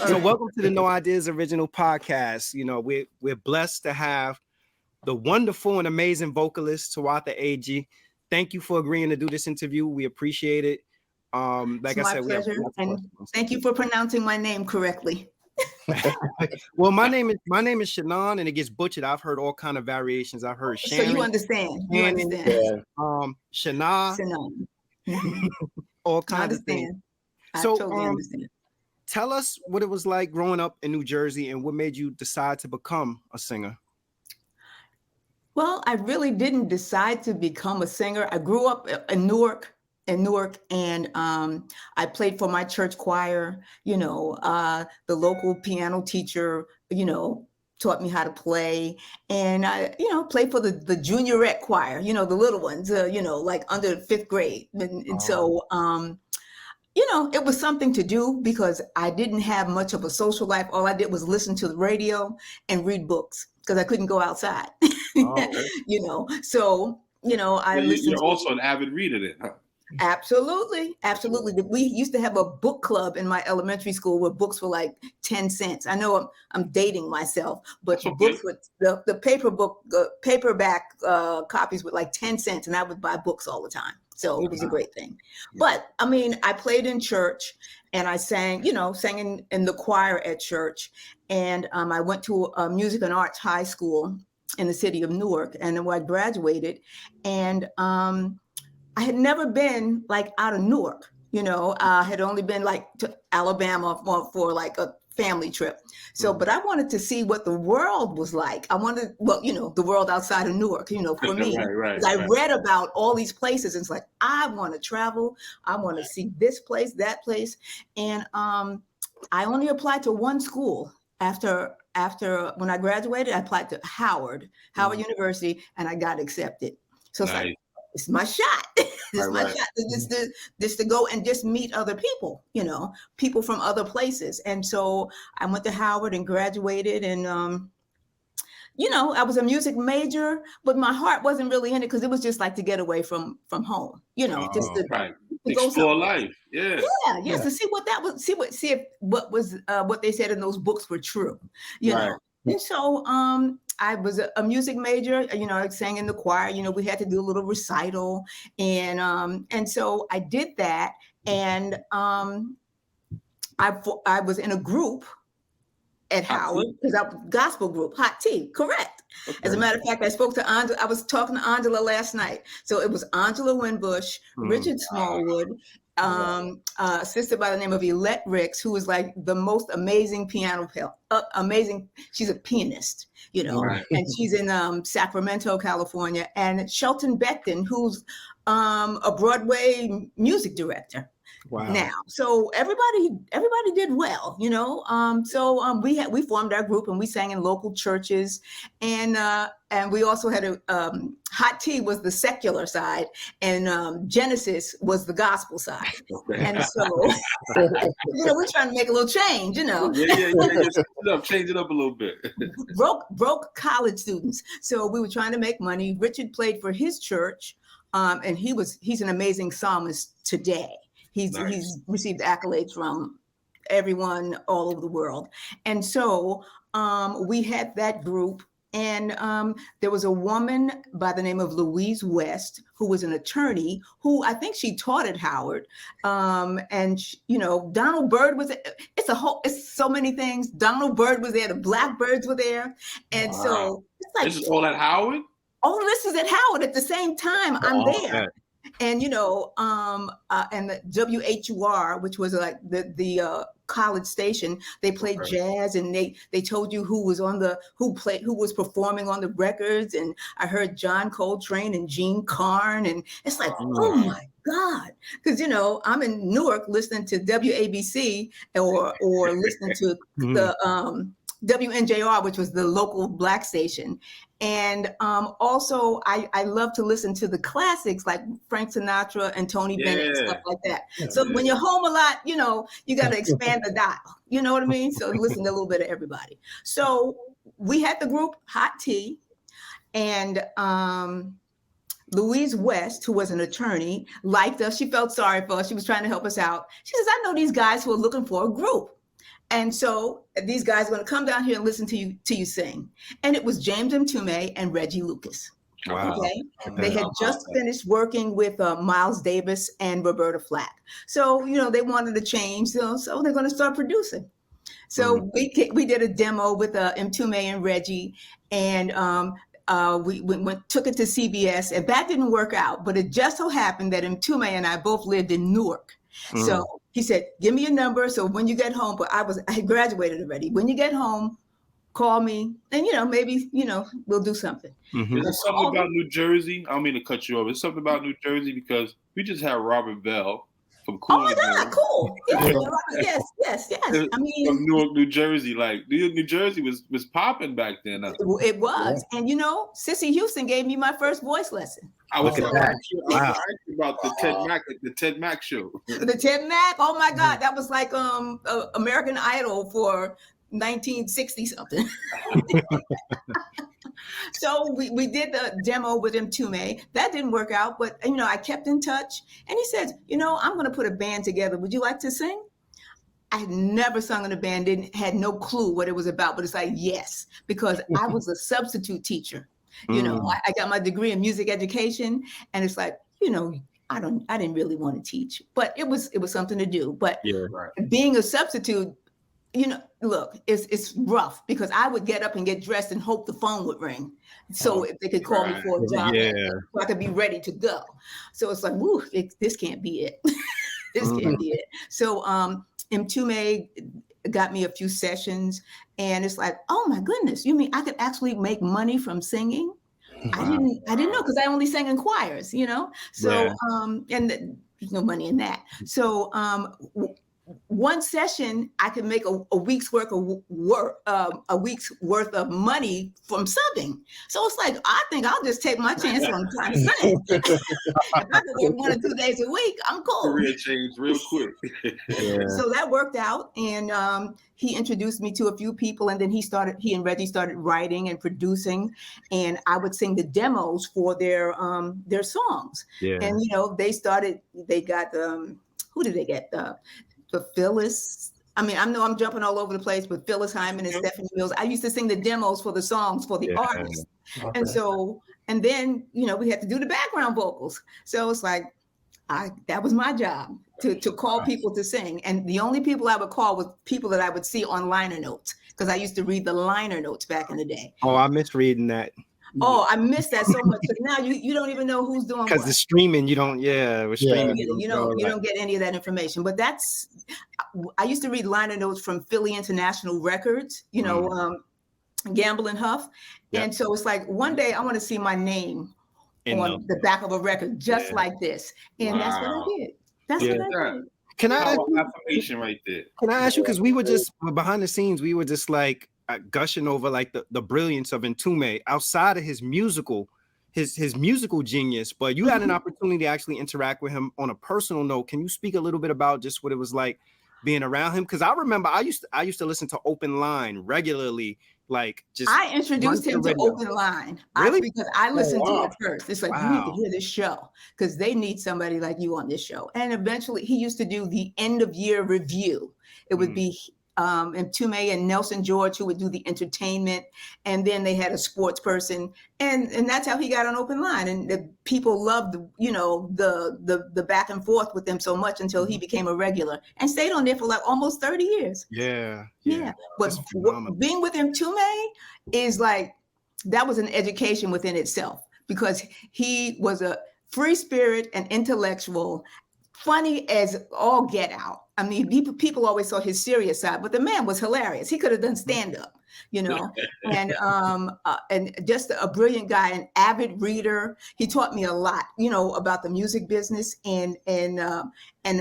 So welcome to the No Ideas Original Podcast. You know, we're blessed to have the wonderful and amazing vocalist Tawatha Agee. Thank you for agreeing to do this interview. We appreciate it. Like it's my pleasure, and thank you for pronouncing my name correctly. Well, my name is Shannon, and it gets butchered. I've heard all kind of variations. I've heard Shannon. So you understand. Shana. All kinds of things. I totally understand. Tell us what it was like growing up in New Jersey and what made you decide to become a singer. Well, I really didn't decide to become a singer. I grew up in Newark, and I played for my church choir. You know, the local piano teacher, you know, taught me how to play, and I, you know, played for the juniorette choir. You know, the little ones. You know, like under 5th grade, and so. You know, it was something to do because I didn't have much of a social life. All I did was listen to the radio and read books because I couldn't go outside. You know, so, you know, I listened. You're also an avid reader then, huh? Absolutely. We used to have a book club in my elementary school where books were like 10 cents. I know I'm dating myself, but books with the paperback copies were like 10 cents, and I would buy books all the time. So it was a great thing. But I mean, I played in church and I sang, you know, sang in the choir at church. And I went to a music and arts high school in the city of Newark. And then I graduated, and I had never been like out of Newark, you know, I had only been like to Alabama for like a family trip. So, but I wanted to see what the world was like. I wanted, well, you know, the world outside of Newark, you know, for me. I read about all these places, and it's like, I want to travel. I want to see this place, that place. And I only applied to one school after when I graduated. I applied to Howard University, and I got accepted. So it's like, it's my shot. It's my shot just to go and just meet other people, you know, people from other places. And so I went to Howard and graduated, and you know, I was a music major, but my heart wasn't really in it because it was just like to get away from home, you know, just to explore life. To see what that was, see if what they said in those books were true, you know. And so I was a music major, you know, I sang in the choir, you know, we had to do a little recital, and so I did that, and I was in a group at Howard, because I was gospel group, Hot Tea, correct. Okay. As a matter of fact, I spoke to Angela. I was talking to Angela last night. So it was Angela Winbush, Richard Smallwood, a sister by the name of Yvette Ricks, who was like the most amazing piano player, amazing. She's a pianist, you know, and she's in Sacramento, California, and Shelton Becton, who's a Broadway music director. Wow. Now, so everybody did well, you know. We formed our group, and we sang in local churches, and we also had Hot Tea was the secular side, and Genesis was the gospel side. And so, you know, we're trying to make a little change, you know. Change it up a little bit. broke college students. So we were trying to make money. Richard played for his church, and he's an amazing psalmist today. He's received accolades from everyone all over the world. And so we had that group, and there was a woman by the name of Louise West, who was an attorney, who I think she taught at Howard. And you know, Donald Byrd was, it's so many things. Donald Byrd was there, the Blackbirds were there. And so it's like, this is all at Howard? All this is at Howard at the same time. I'm there. Okay. And, you know, and the WHUR, which was like the college station, they played jazz, and they told you who was performing on the records. And I heard John Coltrane and Gene Carn, and it's like, oh my God. Because, you know, I'm in Newark listening to WABC or listening to the WNJR, which was the local Black station. And also, I love to listen to the classics like Frank Sinatra and Tony Bennett, stuff like that. So when you're home a lot, you know, you got to expand the dial. You know what I mean? So listen to a little bit of everybody. So we had the group Hot Tea, and Louise West, who was an attorney, liked us. She felt sorry for us. She was trying to help us out. She says, I know these guys who are looking for a group. And so these guys are going to come down here and listen to you sing. And it was James Mtume and Reggie Lucas. Wow. Okay. They had just finished working with Miles Davis and Roberta Flack. So, they wanted to change. So they're going to start producing. So we did a demo with Mtume and Reggie, and we took it to CBS, and that didn't work out. But it just so happened that Mtume and I both lived in Newark. So he said, give me your number. So when you get home, but I had graduated already. When you get home, call me, and maybe we'll do something. There's something about New Jersey. I don't mean to cut you off. There's something about New Jersey because we just had Robert Bell from Cool. Oh my God, cool. Yes. I mean, from Newark, New Jersey. Like New Jersey was popping back then. It was, and Sissy Houston gave me my first voice lesson. I was Look at that. Wow. About the Ted Mack show. The Ted Mack. Oh my God, that was like American Idol for 1960 something. So we did the demo with Mtume. That didn't work out, but I kept in touch, and he said, I'm going to put a band together. Would you like to sing? I had never sung in a band, had no clue what it was about, but it's like, yes, because I was a substitute teacher. I got my degree in music education, and it's like, I didn't really want to teach, but it was something to do. But being a substitute, look, it's rough because I would get up and get dressed and hope the phone would ring. So if they could call me for a job, so I could be ready to go. So it's like, woo, this can't be it. This can't be it. So Mtume got me a few sessions, and it's like, oh my goodness, you mean I could actually make money from singing? Wow. I didn't know, because I only sang in choirs, So and there's no money in that. So one session I could make a week's worth of money from subbing. So it's like, I think I'll just take my chance on trying to sing. If I could work 1 or 2 days a week, I'm cool. Career change real quick. So that worked out, and he introduced me to a few people, and then he and Reggie started writing and producing, and I would sing the demos for their songs. Yeah. And they got who did they get? The Phyllis. I mean, I know I'm jumping all over the place, but Phyllis Hyman and Stephanie Mills. I used to sing the demos for the songs for the artists. Okay. And then, we had to do the background vocals. So it's like, that was my job to call people to sing. And the only people I would call was people that I would see on liner notes, because I used to read the liner notes back in the day. Oh, I miss reading that. Oh, I miss that so much. But now you don't even know who's doing what. Because the streaming, we're streaming. You don't get any of that information. But I used to read liner notes from Philly International Records, Gamble and Huff. Yep. And so it's like, one day I want to see my name on the back of a record just like this. And that's what I did. That's what I did. Can I ask you, affirmation right there? Can I ask you, because we were just behind the scenes, we were just like gushing over like the brilliance of Mtume outside of his musical genius, but you had an opportunity to actually interact with him on a personal note. Can you speak a little bit about just what it was like being around him? Because I remember I used to listen to Open Line regularly. Like, just I introduced him to Open Line. Really? Because I listened to it first. It's like, you need to hear this show, because they need somebody like you on this show. And eventually he used to do the end of year review. It would be Mtume and Nelson George, who would do the entertainment, and then they had a sports person, and that's how he got on Open Line. And the people loved the back and forth with them so much until he became a regular and stayed on there for like almost 30 years. Yeah. But being with Mtume is like, that was an education within itself, because he was a free spirit and intellectual, funny as all get out. I mean, people always saw his serious side, but the man was hilarious. He could have done stand-up, and just a brilliant guy, an avid reader. He taught me a lot, about the music business and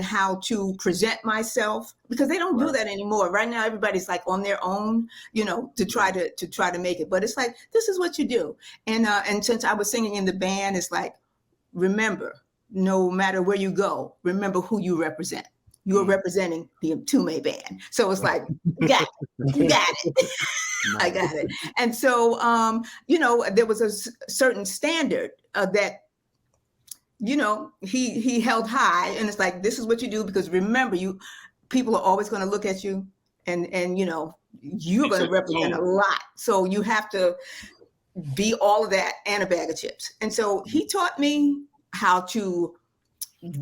how to present myself, because they don't do that anymore. Right now, everybody's like on their own, to try to make it. But it's like, this is what you do. And since I was singing in the band, it's like, remember, no matter where you go, remember who you represent. You are representing the Mtume band. So it's like, you got it. I got it. And so, there was a certain standard that, he held high. And it's like, this is what you do, because remember, people are always going to look at you and you know, you're going to took the represent a tone. lot. So you have to be all of that and a bag of chips. And so he taught me how to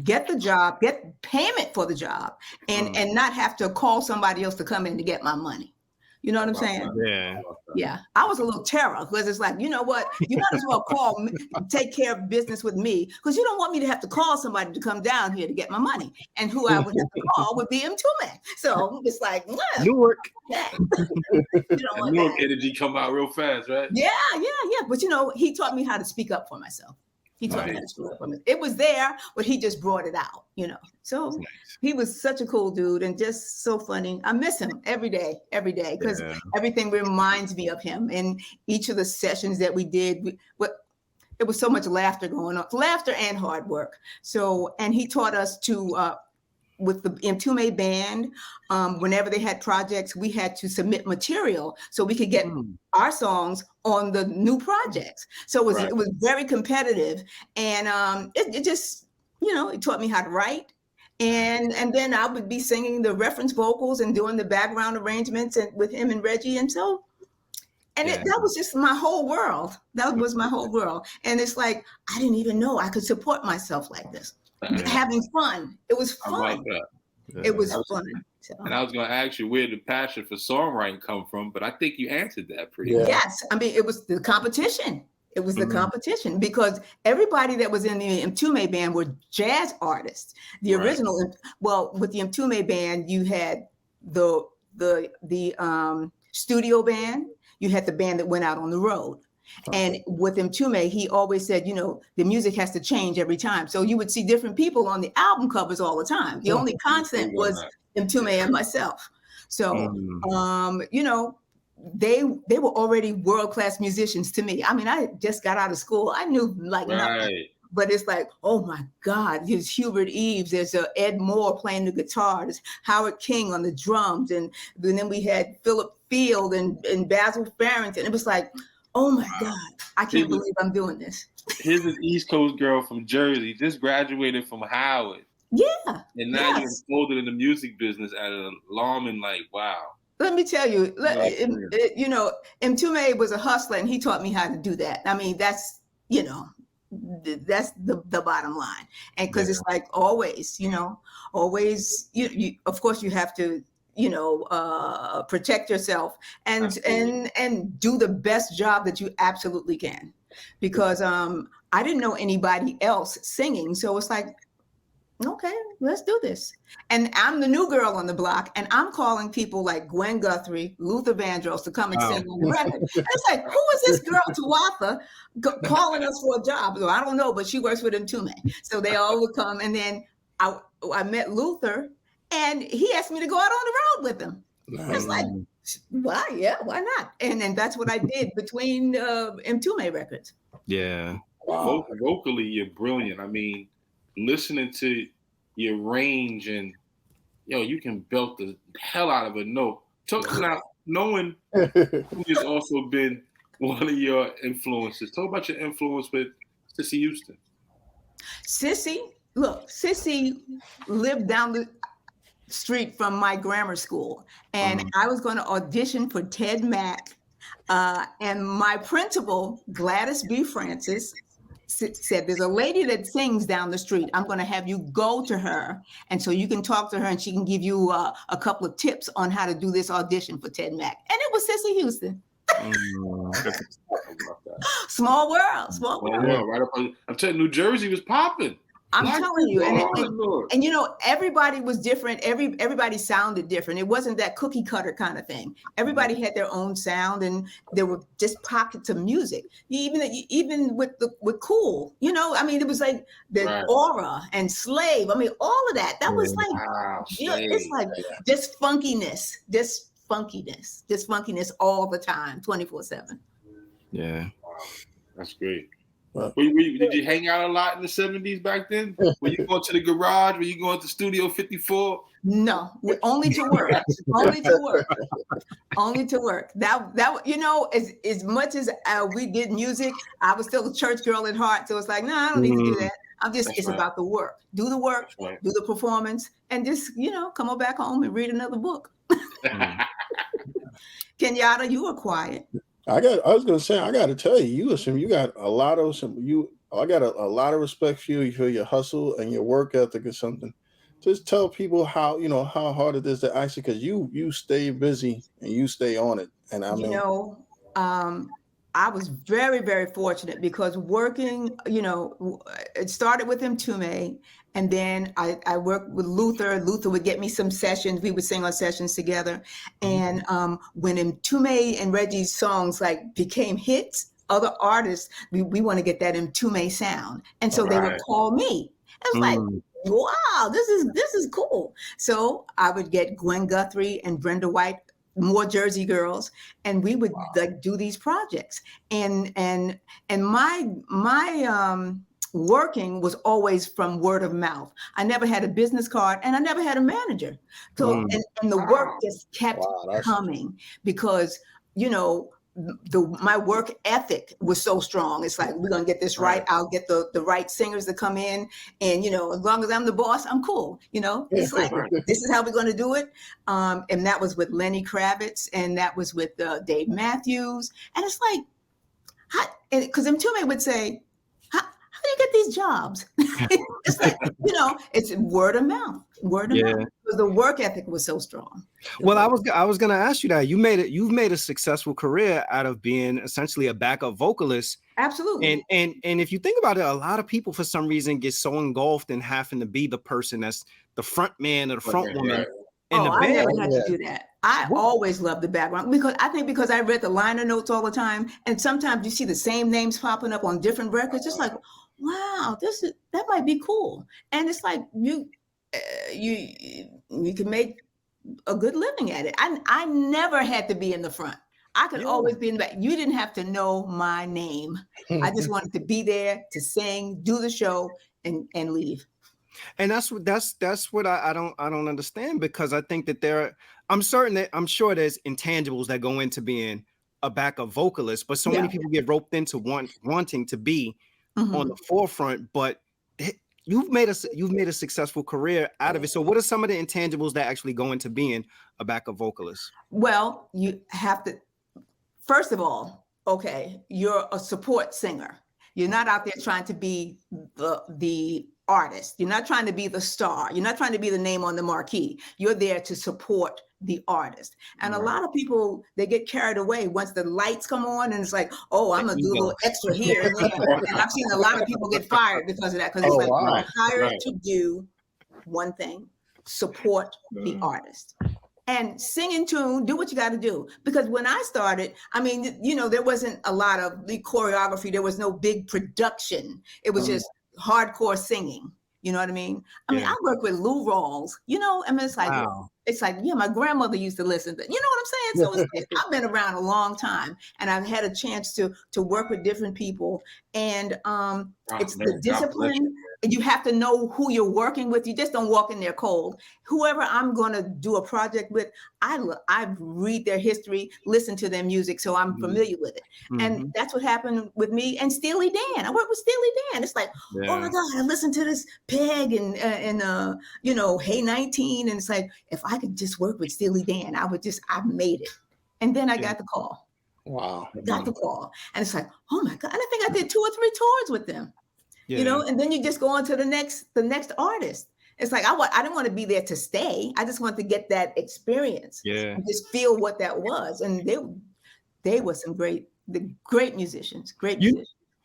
get the job, get payment for the job, and not have to call somebody else to come in to get my money. You know what I'm saying? Yeah. Yeah, I was a little terror because it's like, you know what? You might as well call me, take care of business with me, because you don't want me to have to call somebody to come down here to get my money. And who I would have to call would be Mtume. So it's like, well, Newark. okay. You don't want Newark that. energy come out real fast, right? Yeah. But you know, he taught me how to speak up for myself. He taught me how to speak up for myself. It was there, but he just brought it out, you know. So he was such a cool dude and just so funny. I miss him every day, because everything reminds me of him. And each of the sessions that we did, it was so much laughter going on, laughter and hard work. So, and he taught us to, with the Mtume band, whenever they had projects, we had to submit material so we could get our songs on the new projects. So it was very competitive, and it just, you know, it taught me how to write, and then I would be singing the reference vocals and doing the background arrangements and with him and Reggie, and so. And that was just my whole world. That was my whole world. And it's like, I didn't even know I could support myself like this. Having fun. It was fun. It was fun. So. And I was going to ask you where the passion for songwriting come from, but I think you answered that pretty well. Yes. I mean, it was the competition. It was the competition, because everybody that was in the Mtume band were jazz artists. The original, well, with the Mtume band, you had the studio band. You had the band that went out on the road. And with Mtume, he always said, you know, the music has to change every time. So you would see different people on the album covers all the time. The only constant was Mtume and myself. So, you know, they were already world-class musicians to me. I mean, I just got out of school. I knew like nothing. But it's like, oh my God, there's Hubert Eves, there's Ed Moore playing the guitar, there's Howard King on the drums, and then we had Philip Field and Basil Farrington. It was like, oh my God, I can't believe I'm doing this. Here's an East Coast girl from Jersey, just graduated from Howard. Yeah. And now you're folded in the music business at an alarming, like, wow. Let me tell you, you know, Mtume was a hustler, and he taught me how to do that. I mean, that's, you know, that's the bottom line. And because it's like always, you know, you of course you have to, you know, protect yourself and do the best job that you absolutely can, because I didn't know anybody else singing. So it's like, okay, let's do this. And I'm the new girl on the block, and I'm calling people like Gwen Guthrie, Luther Vandross to come and sing on the record. It's like, who is this girl, Tawatha, calling us for a job? So I don't know, but she works with Mtume. So they all would come. And then I met Luther, and he asked me to go out on the road with him. It's like, why? Yeah, why not? And then that's what I did between Mtume records. Yeah. Wow. Vocally, you're brilliant. I mean, listening to your range, and you can belt the hell out of a note. Now, knowing who has also been one of your influences. Talk about your influence with Cissy Houston. Cissy lived down the street from my grammar school, and I was going to audition for Ted Mack, and my principal, Gladys B. Francis, said, there's a lady that sings down the street. I'm going to have you go to her, and so you can talk to her, and she can give you a couple of tips on how to do this audition for Ted Mack. And it was Cissy Houston. Small world. Right up I'm telling you, New Jersey was popping. I'm telling you, and you know, everybody was different. Everybody sounded different. It wasn't that cookie cutter kind of thing. Everybody had their own sound, and there were just pockets of music. Even with Cool, you know, I mean, it was like the Aura and Slave. I mean, all of that. That was like, it's like just funkiness all the time, 24/7. Yeah, that's great. Did you hang out a lot in the 70s back then? Were you going to the garage? Were you going to Studio 54? No, only to work. Only to work. That you know, as much as we did music, I was still a church girl at heart. So it's like, no, I don't need to do that. It's about the work. Do the work, do the performance, and just, you know, come on back home and read another book. Kenyatta, you were quiet. I was gonna say, I gotta tell you, you got a lot of I got a lot of respect for you for your hustle and your work ethic or something. Just tell people how how hard it is to actually, because you stay busy and you stay on it. And I mean, I was very, very fortunate because working, it started with Mtume, and then I worked with Luther. Luther would get me some sessions. We would sing on sessions together. And when Mtume and Reggie's songs became hits, other artists, we want to get that Mtume sound. And so they would call me. It was like, wow, this is cool. So I would get Gwen Guthrie and Brenda White, more Jersey girls, and we would do these projects. And my working was always from word of mouth. I never had a business card, and I never had a manager. So and the work just kept coming because my work ethic was so strong. It's like, we're gonna get this right. I'll get the right singers to come in, and as long as I'm the boss, I'm cool. It's like, this is how we're gonna do it. And that was with Lenny Kravitz, and that was with Dave Matthews. And it's like, because Mtume would say, how do you get these jobs? It's like, it's word of mouth. Word of mouth. Because the work ethic was so strong. Well, I was gonna ask you that. You've made a successful career out of being essentially a backup vocalist. Absolutely. And if you think about it, a lot of people for some reason get so engulfed in having to be the person that's the front man or the front woman. I never had to do that. I always loved the background because I read the liner notes all the time, and sometimes you see the same names popping up on different records. It's like, wow, that might be cool. And it's like you can make a good living at it. I never had to be in the front. I could always be in the back. You didn't have to know my name. I just wanted to be there to sing, do the show, and leave. And that's what I don't understand, because I think that I'm sure there's intangibles that go into being a backup vocalist, but so many people get roped into wanting to be on the forefront. But you've made a successful career out of it. So what are some of the intangibles that actually go into being a backup vocalist? Well, you have to, first of all, you're a support singer. You're not out there trying to be the artist. You're not trying to be the star. You're not trying to be the name on the marquee. You're there to support the artist. And a lot of people, they get carried away once the lights come on, and it's like, oh, I'm gonna do a little extra here and there. And I've seen a lot of people get fired because of that, because it's you're hired to do one thing: support the artist. And sing in tune, do what you got to do. Because when I started, there wasn't a lot of the choreography. There was no big production. It was just hardcore singing. You know what I mean? I work with Lou Rawls, it's like, my grandmother used to listen to, you know what I'm saying? So it's like, I've been around a long time, and I've had a chance to work with different people, and it's the discipline. You have to know who you're working with. You just don't walk in there cold. Whoever I'm going to do a project with, I read their history, listen to their music, so I'm familiar with it. And that's what happened with me and Steely Dan. I worked with Steely Dan. It's like, oh my God, I listened to this Peg and Hey 19, and it's like, if I could just work with Steely Dan, I made it. And then I got the call. Wow. Got the call, and it's like, oh my God, and I think I did 2 or 3 tours with them. And then you just go on to the next artist. It's like, I didn't want to be there to stay. I just wanted to get that experience. And just feel what that was. And they were some great musicians.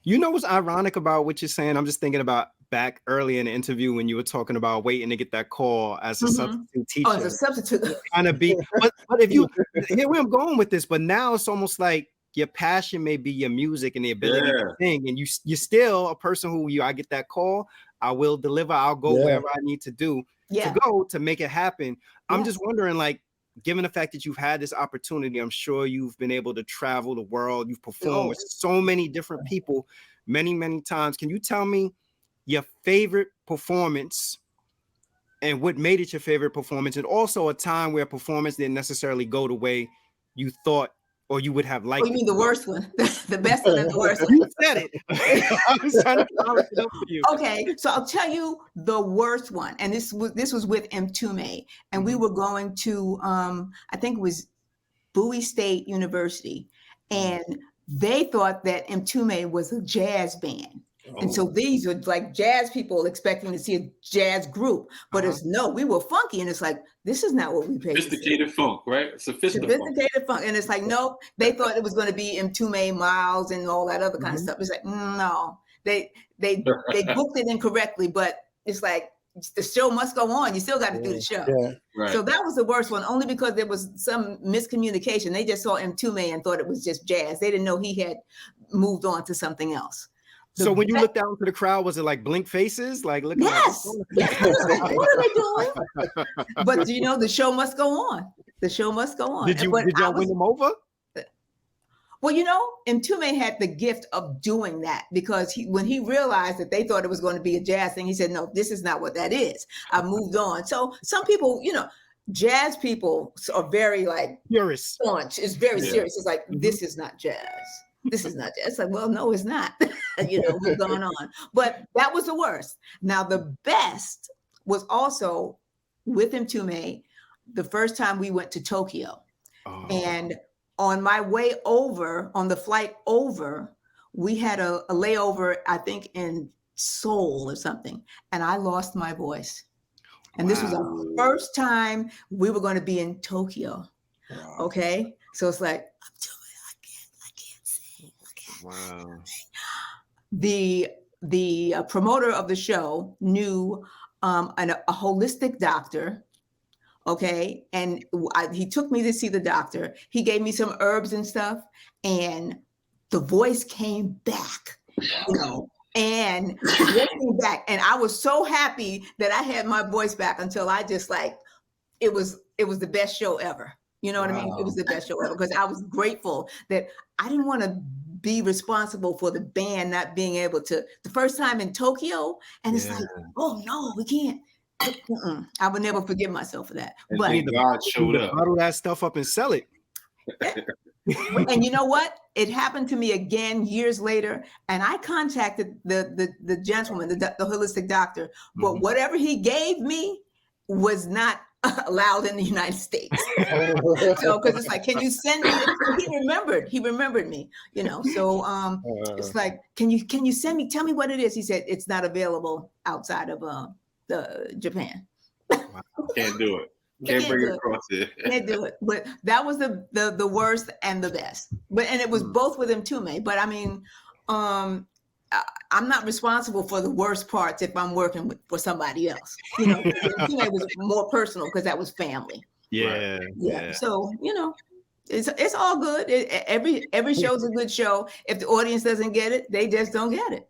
You know what's ironic about what you're saying? I'm just thinking about back early in the interview when you were talking about waiting to get that call as a substitute teacher. Oh, as a substitute. Kind of be, but if you hear where I'm going with this, but now it's almost like your passion may be your music and the ability to sing, and you're still a person who I get that call, I will deliver, I'll go wherever I need to do to go to make it happen. I'm just wondering, like, given the fact that you've had this opportunity, I'm sure you've been able to travel the world, you've performed with so many different people many, many times. Can you tell me your favorite performance and what made it your favorite performance, and also a time where performance didn't necessarily go the way you thought or you would have Oh, liked you mean it? the worst one, the best one and the worst one. You said it. I was trying to balance it up for you. Okay, so I'll tell you the worst one, and this was with Mtume, and we were going to I think it was Bowie State University, and they thought that Mtume was a jazz band. And so these were like jazz people expecting to see a jazz group, but it's no, we were funky, and it's like, this is not what we paid. Sophisticated funk, right? Sophisticated funk, and it's like, nope. They thought it was going to be Mtume, Miles, and all that other kind of stuff. It's like, no, they booked it incorrectly, but it's like the show must go on. You still got to do the show. Yeah. Right. So that was the worst one, only because there was some miscommunication. They just saw Mtume and thought it was just jazz. They didn't know he had moved on to something else. So when you looked down to the crowd, was it like blink faces? Like looking yes. like, what are they doing? But you know, the show must go on. The show must go on. Did y'all win them over? Well, you know, Mtume had the gift of doing that, because when he realized that they thought it was going to be a jazz thing, he said, no, this is not what that is. I moved on. So some people, you know, jazz people are very like Purists. staunch. It's very serious. It's like, this is not jazz. This is not jazz. It's like, well, no, it's not. You know, what's going on? But that was the worst. Now, the best was also with Mtume, the first time we went to Tokyo. And on my way over, on the flight over, we had a layover, I think in Seoul or something, and I lost my voice. And this was the first time we were going to be in Tokyo. Okay, so it's like, I can't sing. Wow. The promoter of the show knew a holistic doctor. Okay. And he took me to see the doctor. He gave me some herbs and stuff, and the voice came back, you know, and came back. And I was so happy that I had my voice back until I just like, it was the best show ever. You know what I mean? It was the best show ever, because I was grateful that I didn't want to be responsible for the band not being able to, the first time in Tokyo. And it's like, oh no, we can't. I would never forgive myself for that. And but God showed up. Bottle that stuff up and sell it. And you know what? It happened to me again years later, and I contacted the gentleman, the holistic doctor. But whatever he gave me was not allowed in the United States. So, because it's like, can you send me? He remembered me, you know. So it's like, can you send me? Tell me what it is. He said it's not available outside of Japan. Can't do it. Can't bring it across it. Can't do it. But that was the worst and the best. And it was both with Mtume. But I mean, I'm not responsible for the worst parts if I'm working for somebody else. You know, Mtume was more personal because that was family. Yeah. So you know, it's all good. Every show's a good show. If the audience doesn't get it, they just don't get it.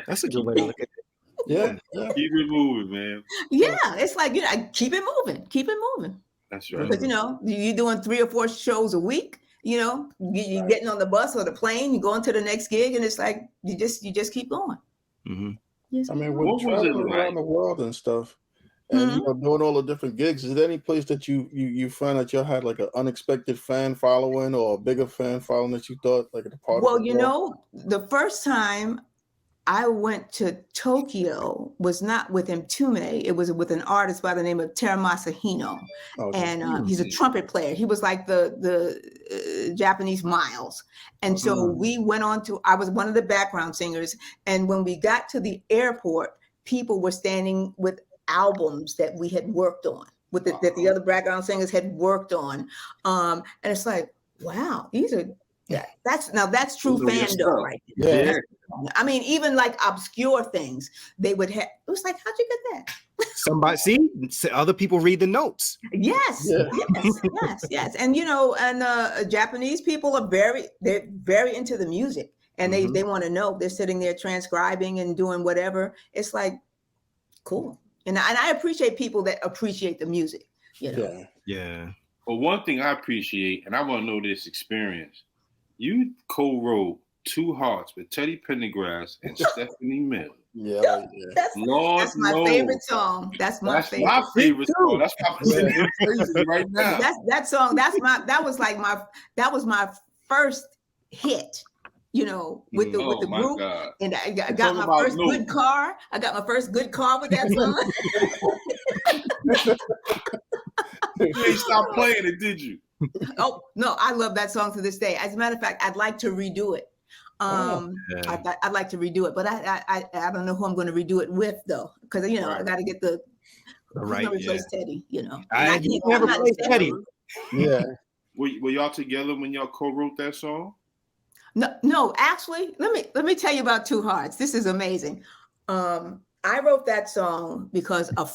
That's a good way to look at it. Yeah. Keep it moving, man. Yeah, it's like, you know, keep it moving. That's right. Because, you know, you're doing 3 or 4 shows a week, you know, you're getting on the bus or the plane, you're going to the next gig, and it's like, you just keep going. I mean, we're traveling around the world and stuff, and you know, doing all the different gigs, is there any place that you find that you had like an unexpected fan following or a bigger fan following that you thought like a part of? Well, you know, the first time I went to Tokyo was not with Mtume. It was with an artist by the name of Teramasa Hino. And he's a trumpet player. He was like the Japanese Miles. And so we went on to, I was one of the background singers. And when we got to the airport, people were standing with albums that we had worked on, that the other background singers had worked on. And it's like, wow, these are, that's true fandom, right? Yeah. I mean, even like obscure things, they would have. It was like, how'd you get that? Somebody see other people read the notes. Yes. And you know, and Japanese people are they're very into the music, and they want to know. They're sitting there transcribing and doing whatever. It's like cool, and I appreciate people that appreciate the music. You know. Yeah. Well, one thing I appreciate, and I want to know this experience. You co-wrote 2 Hearts with Teddy Pendergrass and Stephanie Mills. Yeah, Yep. yeah. Lord That's my knows. favorite song. That's my That's favorite. my favorite song. That's why I'm Yeah. sitting here praising right now. That song. That was my first hit. You know, with the Oh my group, God. and I got Talk my about first good notes. car. I got my first good car with that song. You ain't stopped playing it, did you? Oh no, I love that song to this day. As a matter of fact, I'd like to redo it. Oh, yeah. I'd like to redo it, but I don't know who I'm going to redo it with though, because you know I Right. got to get the who's Right, going to replace Teddy. You know, You never I'm not played Teddy. yeah. Were y'all together when y'all co-wrote that song? No, actually, let me tell you about Two Hearts. This is amazing. I wrote that song because a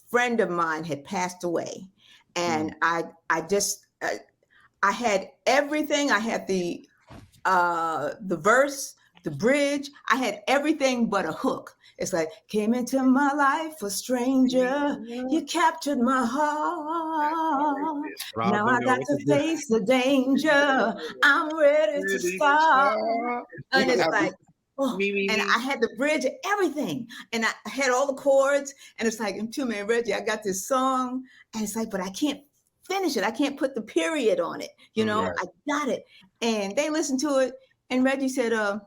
friend of mine had passed away, and I had everything. I had the verse, the bridge. I had everything but a hook. It's like, came into my life a stranger, you captured my heart. Now I got to face the danger. I'm ready to start. And it's like, oh, and I had the bridge, everything. And I had all the chords. And it's like, Two Man Reggie, I got this song. And it's like, but I can't finish it. I can't put the period on it. You know, Right. I got it. And they listened to it. And Reggie said, oh,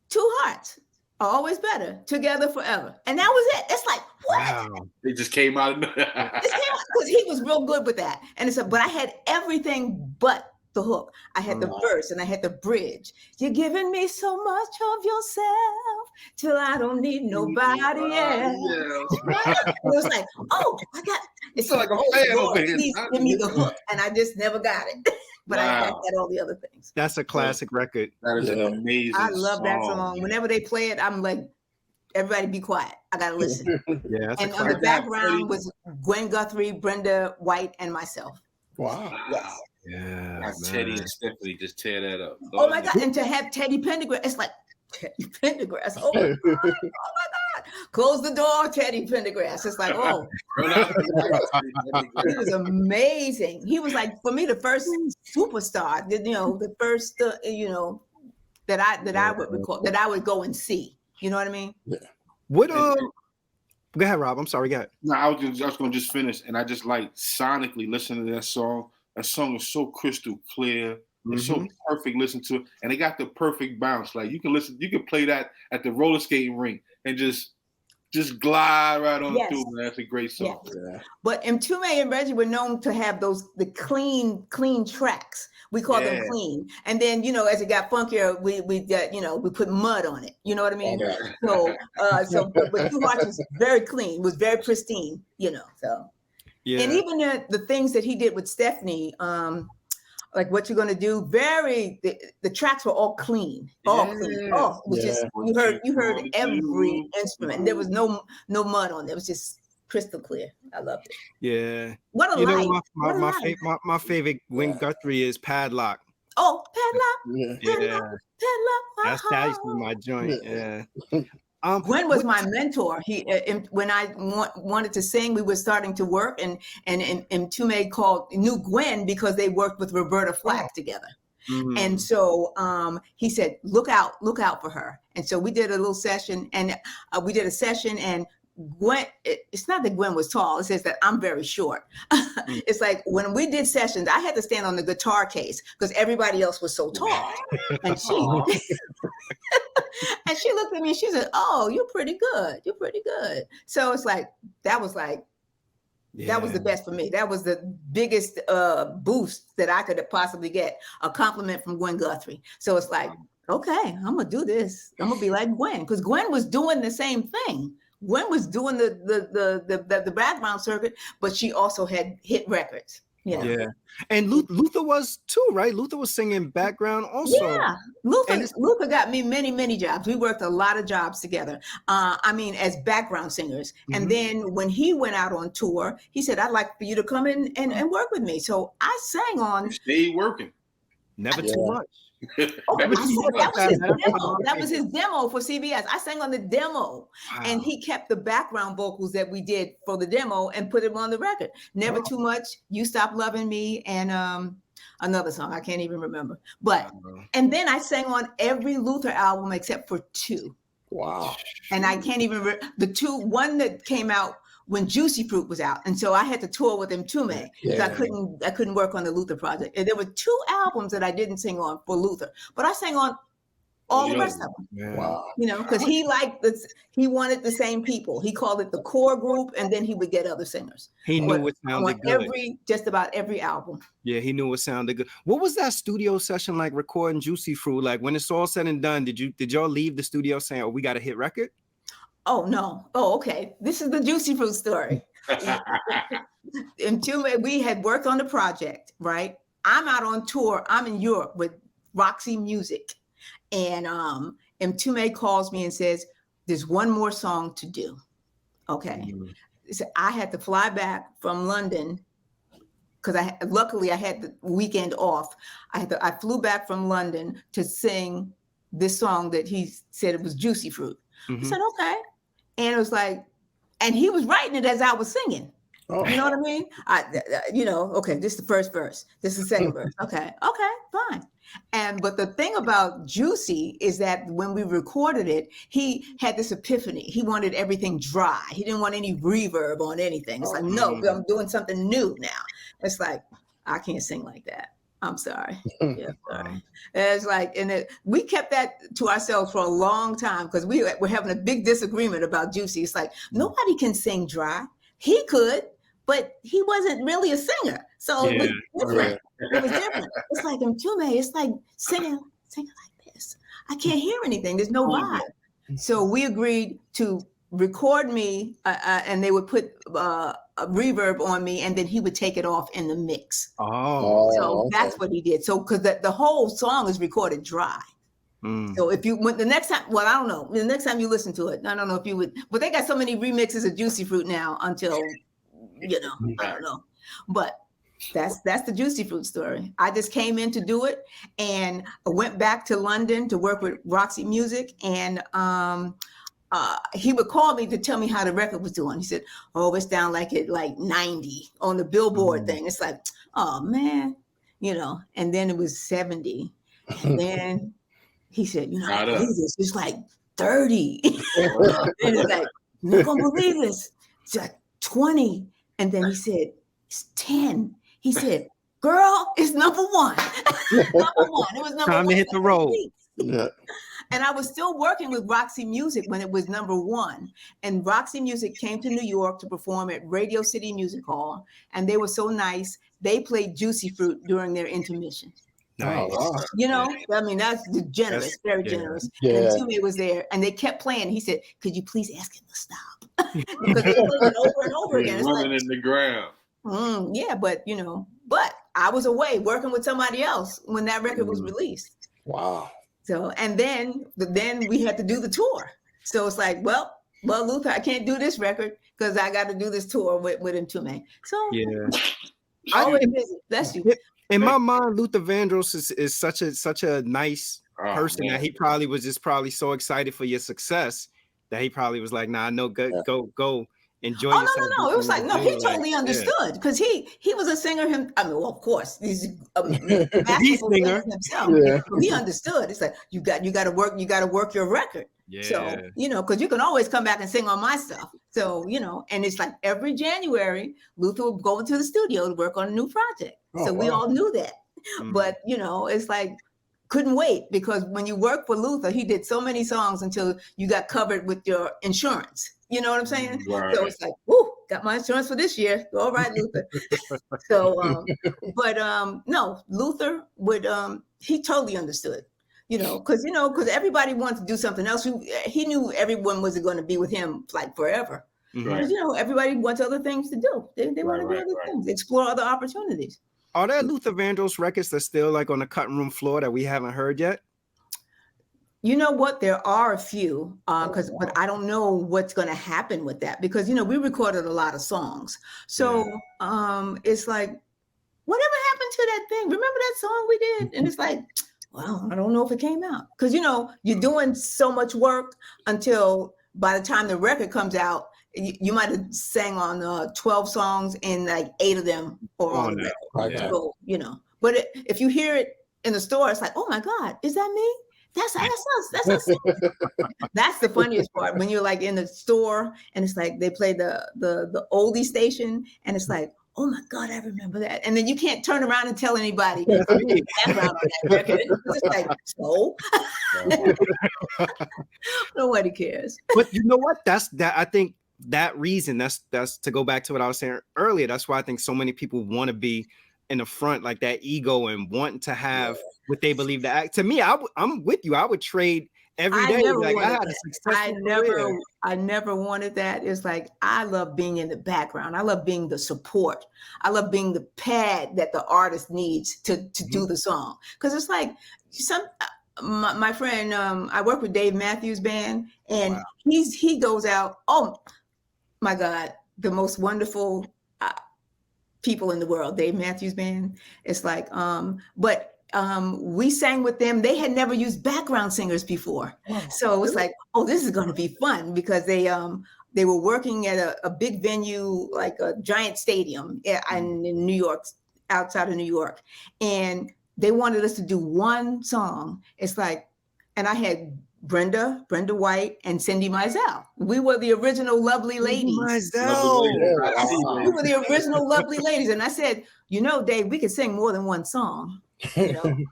Two Hearts are always better together forever. And that was it. It's like, what? Wow. It just came out. Because he was real good with that. And it's but I had everything but the hook. I had the verse and I had the bridge. You're giving me so much of yourself till I don't need nobody else. Right? And it was like, oh, I got it's like a fan over here. Please give me the hook. And I just never got it. But I had all the other things. That's a classic record. That is an amazing I love song. that song. Whenever they play it, I'm like, everybody be quiet. I gotta listen. Yeah, that's And a on the classic. background was Gwen Guthrie, Brenda White, and myself. Wow. Yes. Yeah, Now Teddy and Stephanie just tear that up. Oh my God. And to have Teddy Pendergrass, it's like Teddy Pendergrass. Oh my God. Oh my God. Close the door, Teddy Pendergrass. It's like, oh. He was amazing. He was like, for me, the first superstar, you know, the first, you know, that I would record, that I would go and see. You know what I mean? Yeah. What go ahead, Rob. I'm sorry, go ahead. No, I was gonna just finish, and I just like sonically listening to that song. That song is so crystal clear. It's so perfect. Listen to it, and it got the perfect bounce. Like you can play that at the roller skating rink and just glide right on through. Man. That's a great song. Yeah. But Mtume and Reggie were known to have the clean tracks. We call them clean. And then, you know, as it got funkier, we put mud on it. You know what I mean? Okay. But Two Hearts was very clean, was very pristine, you know. So and even the things that he did with Stephanie, like What You Gonna Do, the tracks were all clean. All clean. Oh, it was just you heard every instrument. There was no mud on it. It was just crystal clear. I loved it. Yeah. What a life. My favorite Gwen Guthrie is Padlock. Oh, Padlock. Yeah. Padlock. That's my joint. Yeah. Gwen was my mentor. He when I wanted to sing, we were starting to work, and Tume knew Gwen because they worked with Roberta Flack together. Mm-hmm. And so he said, look out for her. And so we did a little session, and and Gwen, it's not that Gwen was tall, it says that I'm very short. It's like when we did sessions, I had to stand on the guitar case because everybody else was so tall. And she and she looked at me and she said, oh, you're pretty good. So it's like, that was the best for me. That was the biggest boost that I could possibly get, a compliment from Gwen Guthrie. So it's like, okay, I'm gonna do this. I'm gonna be like Gwen, because Gwen was doing the same thing. Gwen was doing the background circuit, but she also had hit records. You know? Yeah, and Luther was too, right? Luther was singing background also. Yeah, Luther got me many jobs. We worked a lot of jobs together. As background singers. Mm-hmm. And then when he went out on tour, he said, "I'd like for you to come in and work with me." So I sang on. Stay working. Never too much. Oh, Never I too said, much. that was his demo. That was his demo for CBS. I sang on the demo, and Wow. he kept the background vocals that we did for the demo and put them on the record. Never Too Much, You Stop Loving Me, and another song I can't even remember. But and then I sang on every Luther album except for 2. Wow. And I can't even one that came out when Juicy Fruit was out, and so I had to tour with him too, man. Yeah. I couldn't work on the Luther project. And there were 2 albums that I didn't sing on for Luther, but I sang on all the rest of them. Yeah. Wow. You know, because he liked this, he wanted the same people. He called it the core group, and then he would get other singers. He knew what sounded good. Just about every album. Yeah, he knew what sounded good. What was that studio session like recording Juicy Fruit? Like when it's all said and done, did y'all leave the studio saying, "Oh, we got a hit record"? Oh no. Oh, okay. This is the Juicy Fruit story. We had worked on the project, right? I'm out on tour. I'm in Europe with Roxy Music. And Mtume calls me and says, there's one more song to do. Okay. So I had to fly back from London because luckily I had the weekend off. I flew back from London to sing this song that he said it was Juicy Fruit. I said, okay. And it was like, and he was writing it as I was singing. Oh. You know what I mean? Okay, this is the first verse. This is the second verse. Okay, fine. But the thing about Juicy is that when we recorded it, he had this epiphany. He wanted everything dry. He didn't want any reverb on anything. It's like, no, I'm doing something new now. It's like, I can't sing like that. I'm sorry. Yeah, sorry. It's like, we kept that to ourselves for a long time because we were having a big disagreement about Juicy. It's like, nobody can sing dry. He could, but he wasn't really a singer. So it was different. It was different. It's like Mtume, it's like singing like this. I can't hear anything. There's no vibe. So we agreed to record me and they would put a reverb on me and then he would take it off in the mix. So that's what he did. So because the whole song is recorded dry. So if you went the next time, well, I don't know. The next time you listen to it, I don't know if you would, but they got so many remixes of Juicy Fruit now until, I don't know. But that's the Juicy Fruit story. I just came in to do it and I went back to London to work with Roxy Music and he would call me to tell me how the record was doing. He said, oh, it's down like 90 on the Billboard thing. It's like, oh man, and then it was 70. And then he said, I believe this. It's like 30. And it's like, you're not gonna believe this. It's like 20. And then he said, it's 10. He said, girl, it's number 1. Number 1. It was number 1. Time to hit the road. Yeah. And I was still working with Roxy Music when it was number 1. And Roxy Music came to New York to perform at Radio City Music Hall. And they were so nice. They played Juicy Fruit during their intermission. Nice. I mean, that's generous, very generous. Yeah. And Mtume was there and they kept playing. He said, could you please ask him to stop? Because they played it over and over again. It's running like, in the ground. Yeah, but I was away working with somebody else when that record was released. Wow. So, and then we had to do the tour. So it's like, well, Luther, I can't do this record because I got to do this tour with Mtume. So always busy. Bless you. In my mind, Luther Vandross is such a nice person that he probably was just so excited for your success that he probably was like, nah, no, go enjoy yourself. No. It was like, no, he totally understood because he was a singer. Of course, he's a masterful singer himself. Yeah. He understood. It's like you got to work your record. Yeah. So because you can always come back and sing on my stuff. So and it's like every January, Luther would go into the studio to work on a new project. We all knew that. But it's like couldn't wait because when you work for Luther, he did so many songs until you got covered with your insurance. You know what I'm saying? Right. So it's like, whoo, got my insurance for this year. All right, Luther. So, no, Luther would, he totally understood, because everybody wanted to do something else. He knew everyone wasn't going to be with him like forever. Right. Everybody wants other things to do. They want to do other things, explore other opportunities. Are there Luther Vandross records that's still like on the cutting room floor that we haven't heard yet? You know what? There are a few, but I don't know what's going to happen with that because, we recorded a lot of songs. So it's like, whatever happened to that thing? Remember that song we did? And it's like, well, I don't know if it came out. Because, you're doing so much work until by the time the record comes out, you might have sang on 12 songs and like 8 of them are on the record. Yeah. So, but if you hear it in the store, it's like, oh my God, is that me? That's us. That's us. That's the funniest part when you're like in the store and it's like they play the oldie station and it's like, oh my God, I remember that. And then you can't turn around and tell anybody background on that record. It's like, so nobody cares. But you know what? I think that reason, that's to go back to what I was saying earlier. That's why I think so many people want to be in the front, like that ego and wanting to have what they believe to act. To me, I'm with you. I would trade every day. Like I had a successful career. I never wanted that. It's like, I love being in the background. I love being the support. I love being the pad that the artist needs to do the song. Because it's like my friend, I work with Dave Matthews Band, and he goes out, oh my God, the most wonderful people in the world, Dave Matthews Band. It's like, we sang with them. They had never used background singers before. So it was like, oh, this is going to be fun, because they were working at a big venue, like a giant stadium in New York, outside of New York. And they wanted us to do one song. It's like, and I had Brenda White, and Cindy Mizell. We were the original Lovely Ladies. We were the original Lovely Ladies. And I said, Dave, we could sing more than one song,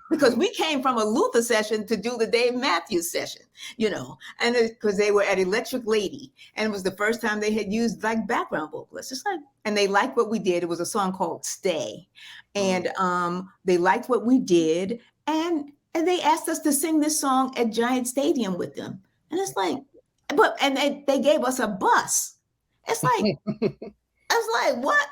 because we came from a Luther session to do the Dave Matthews session, and because they were at Electric Lady, and it was the first time they had used like background vocalists. It's like, and they liked what we did. It was a song called Stay. And they liked what we did. And they asked us to sing this song at Giant Stadium with them. And it's like, and they gave us a bus. It's like, I was like, what?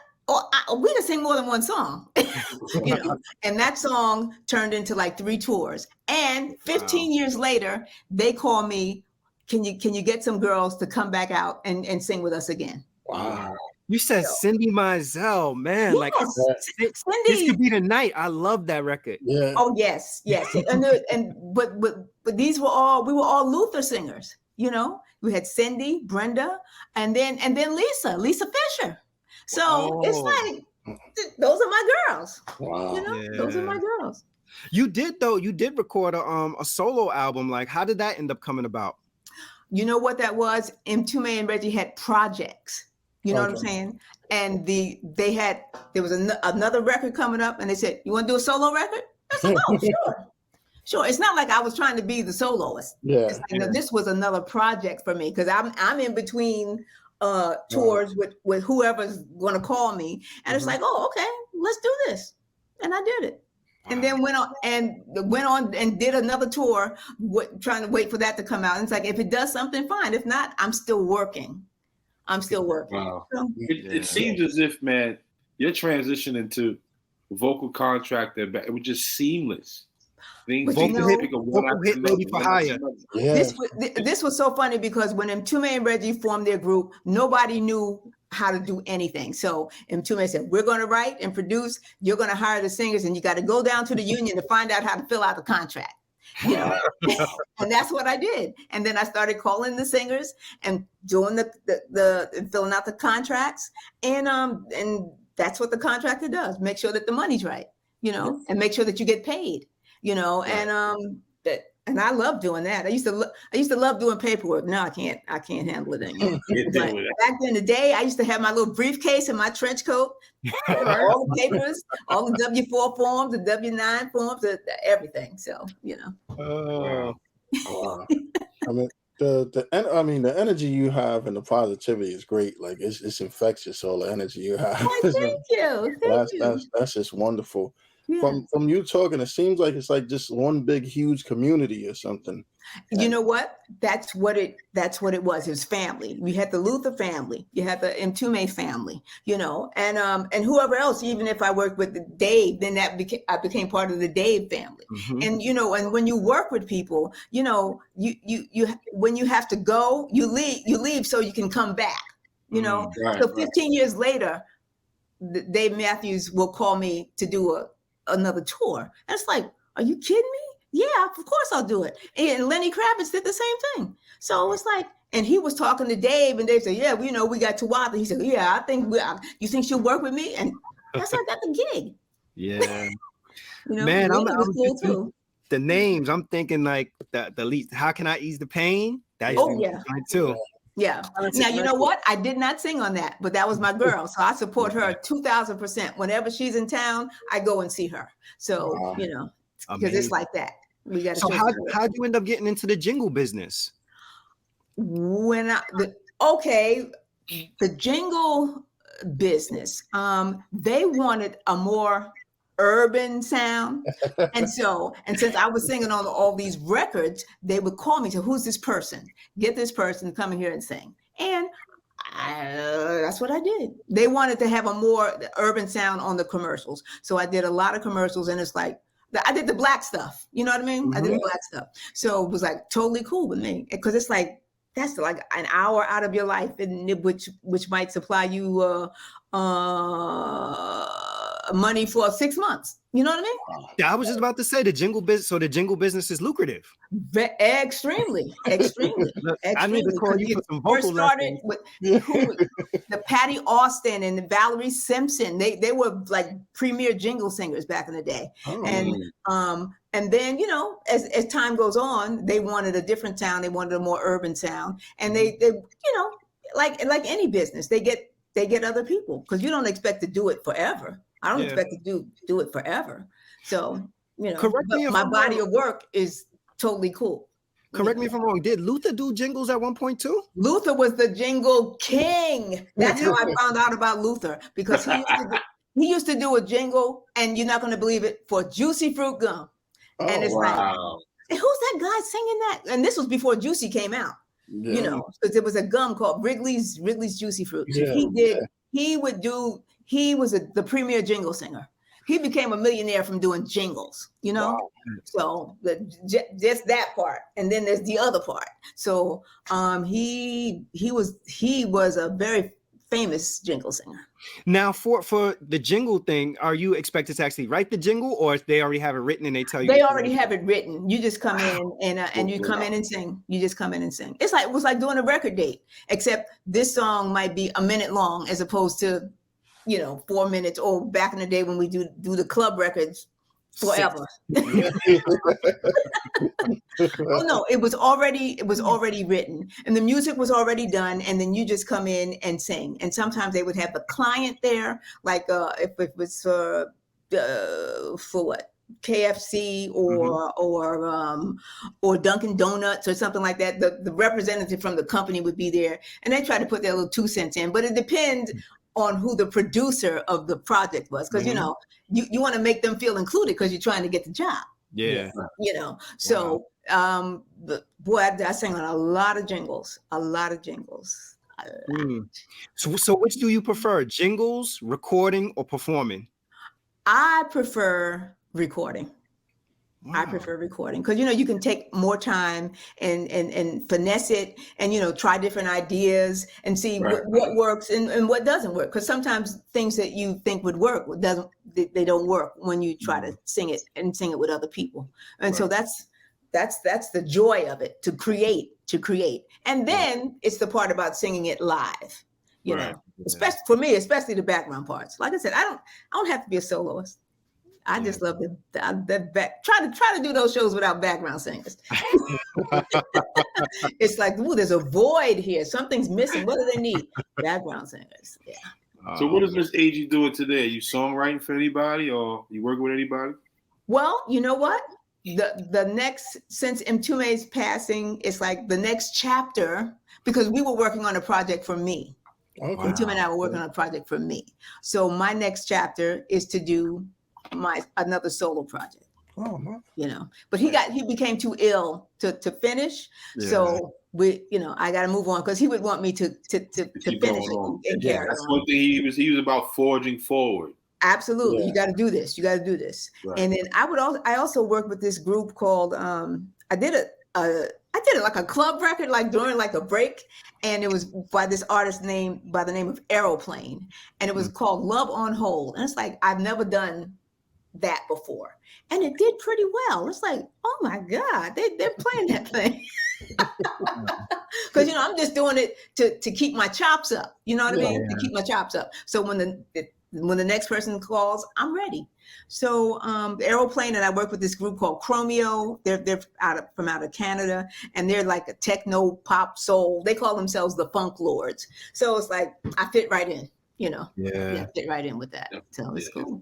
We can sing more than one song, and that song turned into like 3 tours. And 15 years later, they call me, can you get some girls to come back out and sing with us again? Wow. You said Cindy Mizell, man. Yes, like Cindy. This could be the night. I love that record. Yeah. Oh yes. But we were all Luther singers. We had Cindy, Brenda, and then Lisa Fisher. So it's like, those are my girls. Wow. Those are my girls. You did record a solo album. Like, how did that end up coming about? You know what that was? Mtume and Reggie had projects. You know what I'm saying? And there was another record coming up, and they said, "You want to do a solo record?" I said, "Oh, sure." It's not like I was trying to be the soloist. Yeah. It's like, this was another project for me, because I'm in between tours with whoever's going to call me, and it's like, oh, okay, let's do this, and I did it. And then went on and did another tour, trying to wait for that to come out. And it's like, if it does something, fine. If not, I'm still working. Wow. So, it seems as if, man, your transition into vocal contractor, it was just seamless. Vocal hit lady for hire. Yeah. This was so funny, because when Mtume and Reggie formed their group, nobody knew how to do anything. So Mtume said, we're going to write and produce. You're going to hire the singers, and you got to go down to the union to find out how to fill out the contract. And that's what I did. And then I started calling the singers and doing the filling out the contracts. And that's what the contractor does. Make sure that the money's right, and make sure that you get paid, and I love doing that. I used to love doing paperwork. Now I can't handle it anymore. But back in the day, I used to have my little briefcase and my trench coat, all the papers, all the W-4 forms, the W-9 forms, everything. So, Wow. I mean, the energy you have and the positivity is great. Like it's infectious. All the energy you have. Oh, thank you. That's just wonderful. Yeah. From you talking, it seems like it's like just one big huge community or something. You know what? That's what it was. It was family. We had the Luther family. You had the Mtume family. And whoever else. Even if I worked with Dave, then I became part of the Dave family. Mm-hmm. And and when you work with people, you when you have to go, you leave so you can come back. Right, so 15 years later, Dave Matthews will call me to do another tour. And it's like, are you kidding me? Yeah, of course I'll do it. And Lenny Kravitz did the same thing. So it's like, and he was talking to Dave, and Dave said, "Yeah, we know we got Tawatha." He said, "Yeah, I think you think she'll work with me?" And that's how I got the gig. Yeah. You know, Man, Lenny was cool just too. the names. I'm thinking like the least. How can I ease the pain? That used to be yeah. mine too. Yeah. Now, you know what? I did not sing on that, but that was my girl. So I support her 2000%. Whenever she's in town, I go and see her. So, Wow. you know, because it's like that. We got to. So how'd you end up getting into the jingle business? The jingle business, they wanted a more urban sound. And since I was singing on all these records, they would call me to, who's this person? Get this person to come in here and sing. And that's what I did. They wanted to have a more urban sound on the commercials. So I did a lot of commercials, and it's like, I did the black stuff. You know what I mean? Mm-hmm. I did the black stuff. So it was like totally cool with me, because it's like, that's like an hour out of your life, and which might supply you money for 6 months. You know what I mean? Yeah, I was just about to say the jingle business. So the jingle business is lucrative. Extremely. I need to call you for some vocal lessons. With the Patty Austin and the Valerie Simpson. They were like premier jingle singers back in the day. And then, you know, as time goes on, they wanted a different sound. They wanted a more urban sound. And they you know, like any business, they get other people, because you don't expect to do it forever. I don't expect to do it forever. So, you know, my body of work is totally cool. Correct me if I'm wrong. Did Luther do jingles at one point too? Luther was the jingle king. That's how I found out about Luther, because he used to do a jingle, and you're not going to believe it, for Juicy Fruit Gum. And it's like, who's that guy singing that? And this was before Juicy came out. Yeah. You know, because there was a gum called Wrigley's Juicy Fruit. Yeah. He was the premier jingle singer. He became a millionaire from doing jingles, you know? Wow. So just that part. And then there's the other part. So he was a very famous jingle singer. Now for the jingle thing, are you expected to actually write the jingle, or if they already have it written and they tell you? They already have it written. You just come in and you come in and sing. You just come in and sing. It was like doing a record date, except this song might be a minute long as opposed to, you know, 4 minutes, or back in the day when we do the club records forever. Oh no, it was already written, and the music was already done, and then you just come in and sing. And sometimes they would have the client there, like if it was for what, KFC or Dunkin' Donuts or something like that. The representative from the company would be there, and they try to put their little 2 cents in, but it depends on who the producer of the project was, because you know, you want to make them feel included, because you're trying to get the job. Yeah. You know, so I sang on a lot of jingles. So which do you prefer, jingles, recording, or performing? I prefer recording. Wow. I prefer recording, because, you know, you can take more time and finesse it, and, you know, try different ideas and see what works and what doesn't work. Because sometimes things that you think would work they don't work when you try to sing it with other people. And so that's the joy of it, to create. And then it's the part about singing it live, you know, especially for me, especially the background parts. Like I said, I don't have to be a soloist. I just love the back. Try to do those shows without background singers. It's like, ooh, there's a void here. Something's missing. What do they need? Background singers. Yeah. So what is Miss Agee doing today? Are you songwriting for anybody, or you working with anybody? Well, you know what? The next, since Mtume's passing, it's like the next chapter, because we were working on a project for me. Okay. Mtume and I were working on a project for me. So my next chapter is to do another solo project. You know, but he became too ill to finish. Yeah. So I got to move on, because he would want me to finish and carry on. That's one thing he was about, forging forward. Absolutely. Yeah. You got to do this. Right. And then I also worked with this group called, I did it like a club record, like during like a break. And it was by this artist by the name of Aeroplane. And it was called Love on Hold. And it's like, I've never done that before, and it did pretty well. It's like, oh my God, they're playing that thing. Because I'm just doing it to keep my chops up. You know what I mean? To keep my chops up. So when the next person calls, I'm ready. So the Aeroplane, and I work with this group called Chromeo. They're from out of Canada, and they're like a techno pop soul. They call themselves the Funk Lords. So it's like I fit right in. Fit right in with that. So it's cool.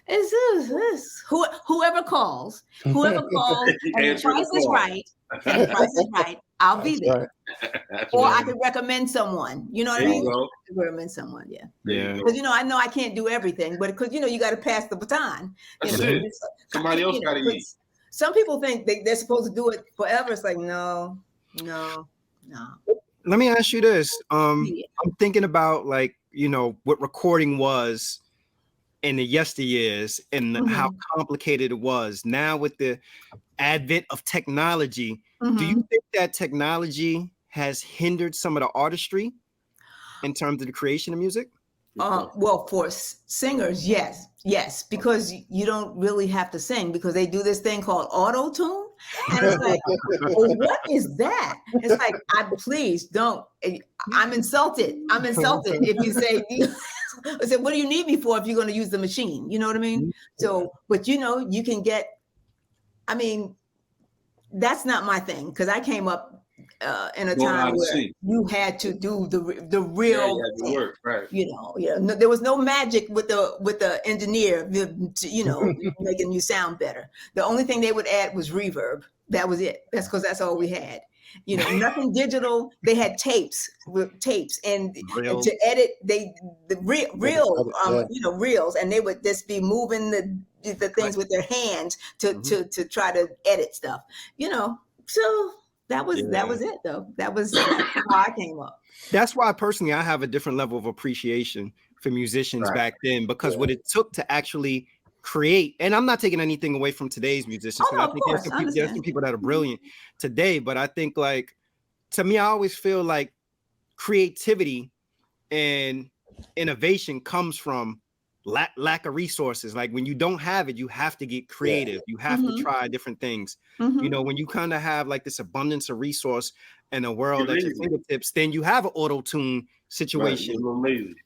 It's this. Whoever calls, and the price is right, I'll be there. Or I could recommend someone. You know what I mean? Recommend someone, yeah. Because I know I can't do everything, but because you got to pass the baton. Somebody else got to eat. Some people think they're supposed to do it forever. It's like no. Let me ask you this. I'm thinking about what recording was in the yesteryears and how complicated it was. Now with the advent of technology, do you think that technology has hindered some of the artistry in terms of the creation of music? Well, for singers, yes, because you don't really have to sing because they do this thing called auto-tune. And it's like, well, what is that? It's like, please don't. I'm insulted. If you say, I said, what do you need me for if you're going to use the machine? You know what I mean? So, but you can get, that's not my thing because I came up in a time where you had to do the real work, right? There was no magic with the engineer, making you sound better. The only thing they would add was reverb. That was it. That's because that's all we had. Nothing digital. They had tapes, and to edit reels, and they would just be moving the things with their hands to try to edit stuff. So that was it though. That was how I came up. That's why personally I have a different level of appreciation for musicians back then because what it took to actually create, and I'm not taking anything away from today's musicians. I think there's some people that are brilliant today, but I think to me, I always feel like creativity and innovation comes from lack of resources. Like when you don't have it, you have to get creative. You have to try different things. When you kind of have like this abundance of resource in a world at your fingertips, then you have an auto-tune situation. Right. Amazing.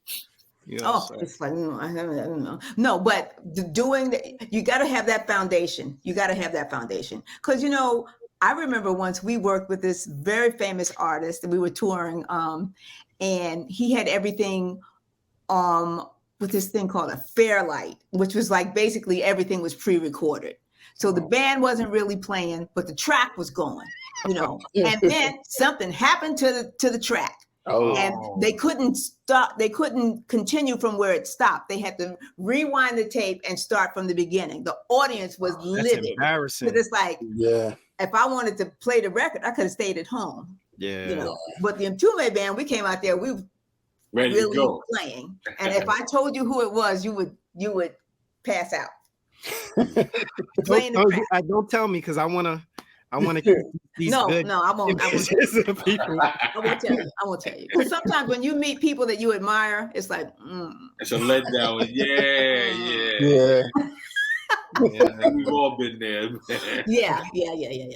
It's like, I don't know. No, but you got to have that foundation. Because, I remember once we worked with this very famous artist and we were touring and he had everything with this thing called a Fairlight, which was like basically everything was pre-recorded. So the band wasn't really playing, but the track was going, and then something happened to the track. And they couldn't stop. They couldn't continue from where it stopped. They had to rewind the tape and start from the beginning. The audience was livid. Embarrassing. But it's like, if I wanted to play the record, I could have stayed at home. But the Mtume band, we came out there, we were ready really to go. playing. And if I told you who it was, you would pass out. Don't tell me because I want to keep these good. No, I won't. I won't tell you. Because sometimes when you meet people that you admire, it's like, it's a letdown. Yeah. We've all been there. Yeah.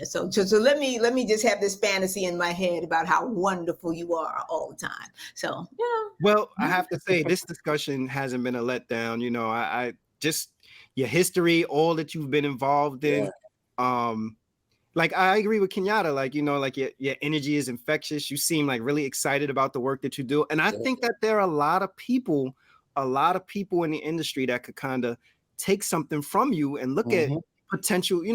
So let me just have this fantasy in my head about how wonderful you are all the time. So Well, I have to say this discussion hasn't been a letdown. I just your history, all that you've been involved in. Like I agree with Kenyatta, your energy is infectious. You seem like really excited about the work that you do. And I think that there are a lot of people in the industry that could kind of take something from you and look at potentially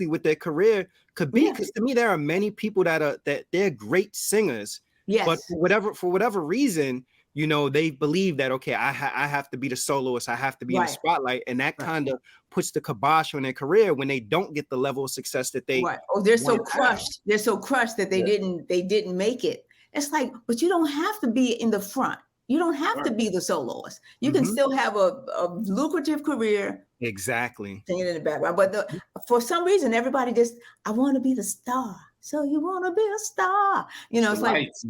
what their career could be. Because to me, there are many people that they're great singers. Yes. But for whatever reason, they believe that, okay, I have to be the soloist. I have to be in the spotlight. And that kind of puts the kibosh on their career when they don't get the level of success that they they're so crushed. They're so crushed that they didn't make it. It's like, but you don't have to be in the front. You don't have to be the soloist. You can still have a lucrative career. Exactly. Singing in the background. But for some reason, everybody I want to be the star. So you want to be a star? You know, it's like, Lights.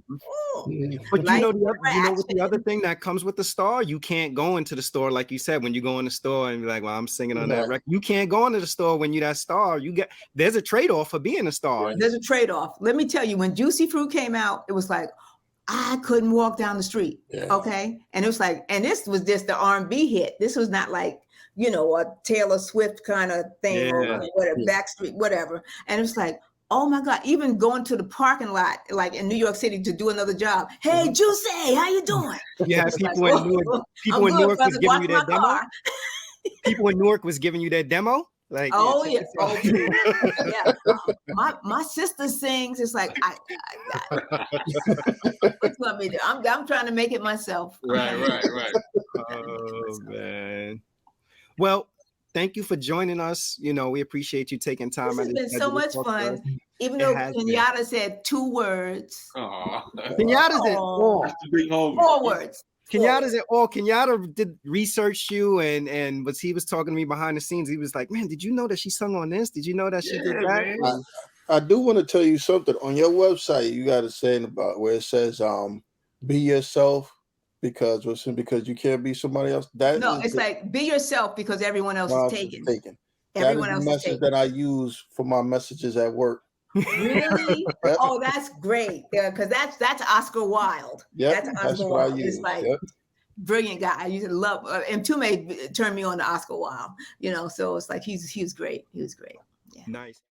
But Lights, you know what the other action. thing that comes with the star? You can't go into the store, like you said, when you go in the store and be like, well, I'm singing on that Right. record. You can't go into the store when you're that star. There's a trade-off for being a star. Right. There's a trade-off. Let me tell you, when Juicy Fruit came out, it was like, I couldn't walk down the street. Yeah. Okay. And it was like, and this was just the R&B hit. This was not like, you know, a Taylor Swift kind of thing or Yeah. whatever, Backstreet, whatever. And it was like, oh my God, even going to the parking lot, like in New York City to do another job. Hey, Juicy, how you doing? Yeah, It's people like, in Newark, I'm people in good, Newark was brother. giving Watch you my their demo. car. People in Newark was giving you their demo. Like, Oh yeah, yeah, oh please. Yeah. My sister sings. It's like what you want me to do? I'm trying to make it myself. Right. oh man. Well, thank you for joining us. You know, we appreciate you taking time. This has been so much fun. Even though Kenyatta said 2 words. Aw. Kenyatta's it all. That's the big homie. 4 words. Kenyatta's it all. Kenyatta did research you and he was talking to me behind the scenes. He was like, man, did you know that she sung on this? Did you know that she did that? Man. I do want to tell you something. On your website, you got a saying about where it says be yourself because you can't be somebody else. No, it's like be yourself because everyone else is taken. Everyone else is the is message taken. that I use for my messages at work. Really? Yep. Oh, that's great. Yeah, because that's Oscar Wilde. Yep, That's that's Oscar what I Wilde. use. It's like Yep. brilliant guy. I used to love and Tume turned me on to Oscar Wilde, you know, so it's like he's great. He was great. Yeah. Nice.